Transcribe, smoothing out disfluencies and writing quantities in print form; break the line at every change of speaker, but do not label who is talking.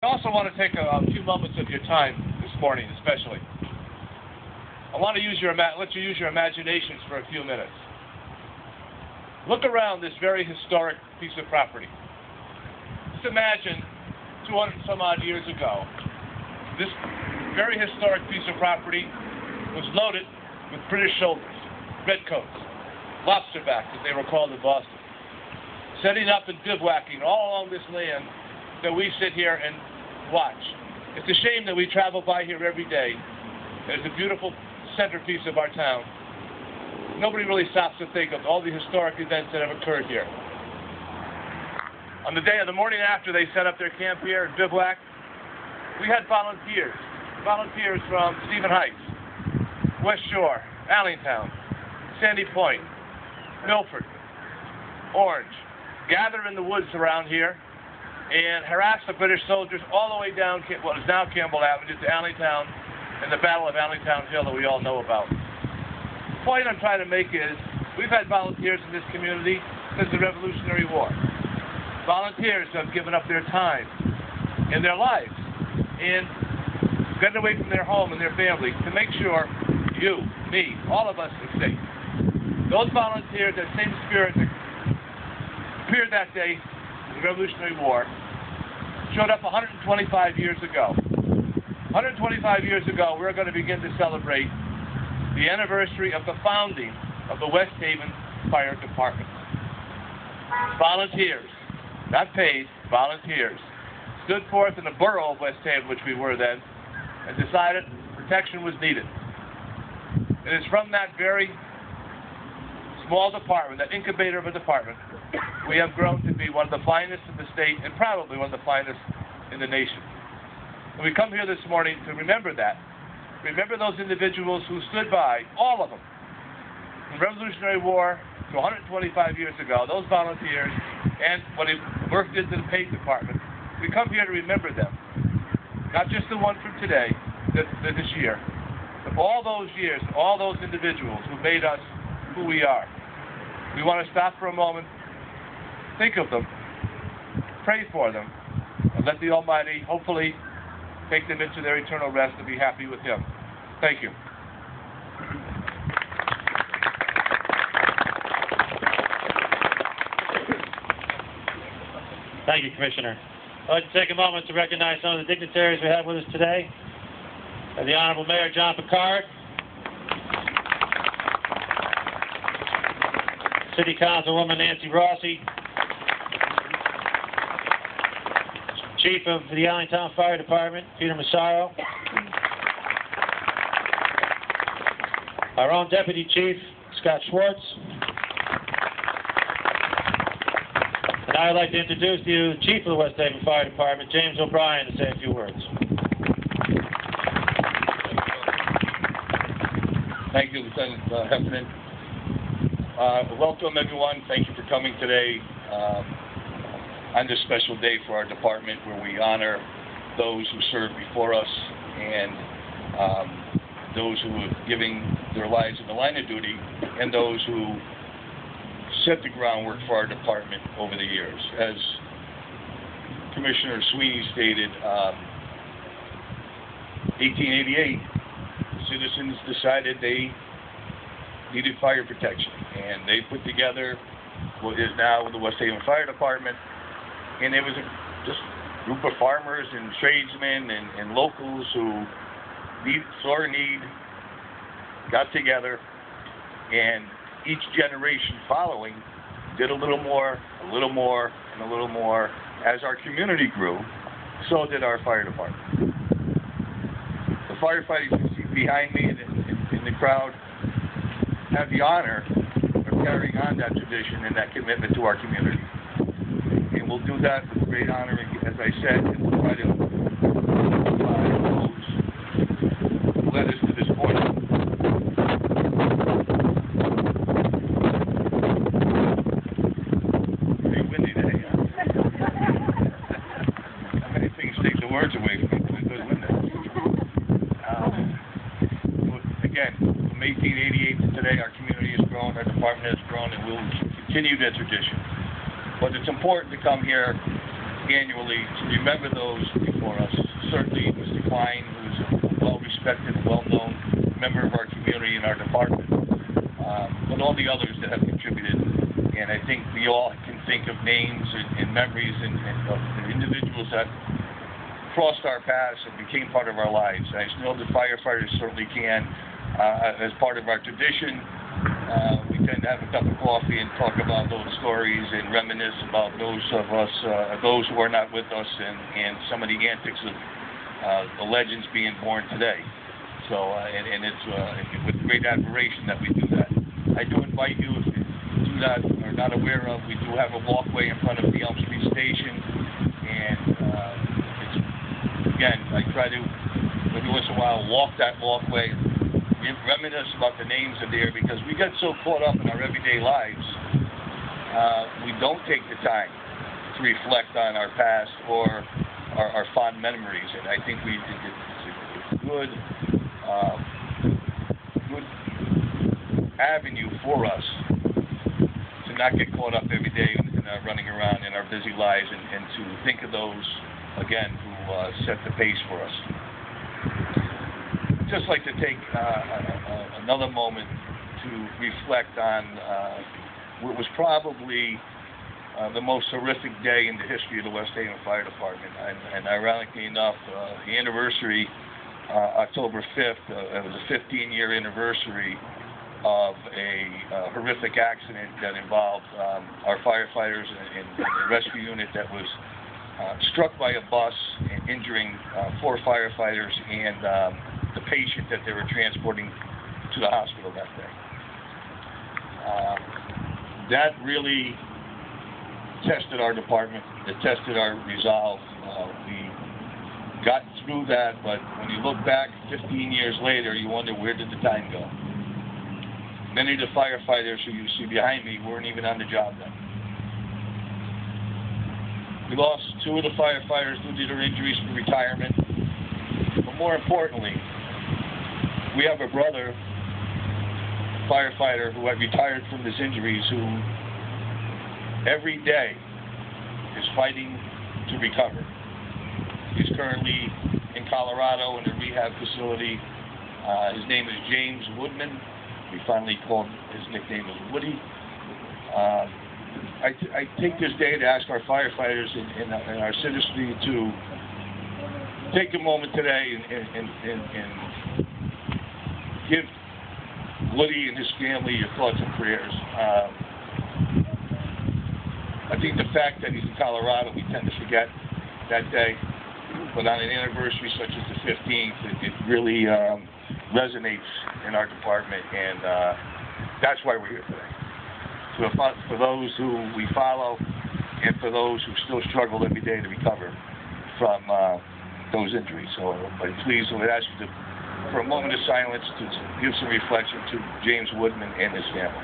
also want to take a few moments of your time this morning, especially. I want to let you use your imaginations for a few minutes. Look around this very historic piece of property. Just imagine 200 and some odd years ago, this very historic piece of property was loaded with British soldiers, redcoats, lobsterbacks, as they were called in Boston, setting up and bivouacking all along this land that we sit here and watch. It's a shame that we travel by here every day. It's a beautiful centerpiece of our town. Nobody really stops to think of all the historic events that have occurred here. On the morning after they set up their camp here and bivouac, we had volunteers from Stephen Heights, West Shore, Allentown, Sandy Point, Milford, Orange, gather in the woods around here and harass the British soldiers all the way down what is now Campbell Avenue to Allentown and the Battle of Allentown Hill that we all know about. The point I'm trying to make is we've had volunteers in this community since the Revolutionary War. Volunteers have given up their time and their lives and gotten away from their home and their family to make sure you, me, all of us are safe. Those volunteers, that same spirit that appeared that day in the Revolutionary War, showed up 125 years ago. 125 years ago, we're going to begin to celebrate the anniversary of the founding of the West Haven Fire Department. Volunteers, not paid, volunteers, stood forth in the borough of West Haven, which we were then, and decided protection was needed. It is from that very small department, that incubator of a department, we have grown to be one of the finest in the state and probably one of the finest in the nation. And we come here this morning to remember that. Remember those individuals who stood by, all of them, from the Revolutionary War to 125 years ago, those volunteers, and when they worked into the paid department. We come here to remember them. Not just the one from today, this year, but all those years, all those individuals who made us who we are. We want to stop for a moment, think of them, pray for them, and let the Almighty hopefully take them into their eternal rest and be happy with Him. Thank you.
Thank you, Commissioner. I'd like to take a moment to recognize some of the dignitaries we have with us today. The Honorable Mayor John Picard, City Councilwoman Nancy Rossi, Chief of the Allentown Fire Department, Peter Massaro, our own Deputy Chief, Scott Schwartz, and I would like to introduce to you the Chief of the West Haven Fire Department, James O'Brien, to say a few words.
Thank you, Lieutenant Heffernan. Welcome, everyone. Thank you for coming today on this special day for our department, where we honor those who served before us and those who are giving their lives in the line of duty, and those who set the groundwork for our department over the years. As Commissioner Sweeney stated, 1888, citizens decided they needed fire protection, and they put together what is now the West Haven Fire Department, and it was just a group of farmers and tradesmen and locals who saw a need, got together, and each generation following did a little more, and a little more. As our community grew, so did our fire department. The firefighters you see behind me in the crowd have the honor of carrying on that tradition and that commitment to our community. And we'll do that with great honor, as I said, and we'll try to those who led us to this point. Pretty windy today, huh? How many things take the words away from me? Good wind there. Again, from 1888 to today, our community has grown, our department has grown, and we'll continue that tradition. But it's important to come here annually to remember those before us. Certainly Mr. Klein, who's a well-respected, well-known member of our community and our department, but all the others that have contributed. And I think we all can think of names and memories and of individuals that crossed our paths and became part of our lives. I know the firefighters certainly can. As part of our tradition, we tend to have a cup of coffee and talk about those stories and reminisce about those of us, those who are not with us, and some of the antics of the legends being born today. So, and it's with great admiration that we do that. I do invite you, if you do not are not aware of, we do have a walkway in front of the Elm Street station, and it's, again, I try to every once in a while walk that walkway, reminisce about the names of there, because we get so caught up in our everyday lives, we don't take the time to reflect on our past or our fond memories, and I think it's a good avenue for us to not get caught up every day in running around in our busy lives, and to think of those, again, who set the pace for us. I'd just like to take another moment to reflect on what was probably the most horrific day in the history of the West Haven Fire Department. And ironically enough, the anniversary, October 5th, it was a 15-year anniversary of a horrific accident that involved our firefighters and the rescue unit that was struck by a bus, injuring 4 firefighters and the patient that they were transporting to the hospital that day. That really tested our department. It tested our resolve. We got through that, but when you look back 15 years later, you wonder, where did the time go? Many of the firefighters who you see behind me weren't even on the job then. We lost 2 of the firefighters due to their injuries for retirement. But more importantly, we have a brother, firefighter, who had retired from his injuries, who every day is fighting to recover. He's currently in Colorado in a rehab facility. His name is James Woodman. We finally called his nickname as Woody. I take this day to ask our firefighters and our citizenry to take a moment today and give Woody and his family your thoughts and prayers. I think the fact that he's in Colorado, we tend to forget that day, but on an anniversary such as the 15th, it really resonates in our department, and that's why we're here today. So for those who we follow, and for those who still struggle every day to recover from those injuries. So, but please, I would ask you to, for a moment of silence, to give some reflection to James Woodman and his family.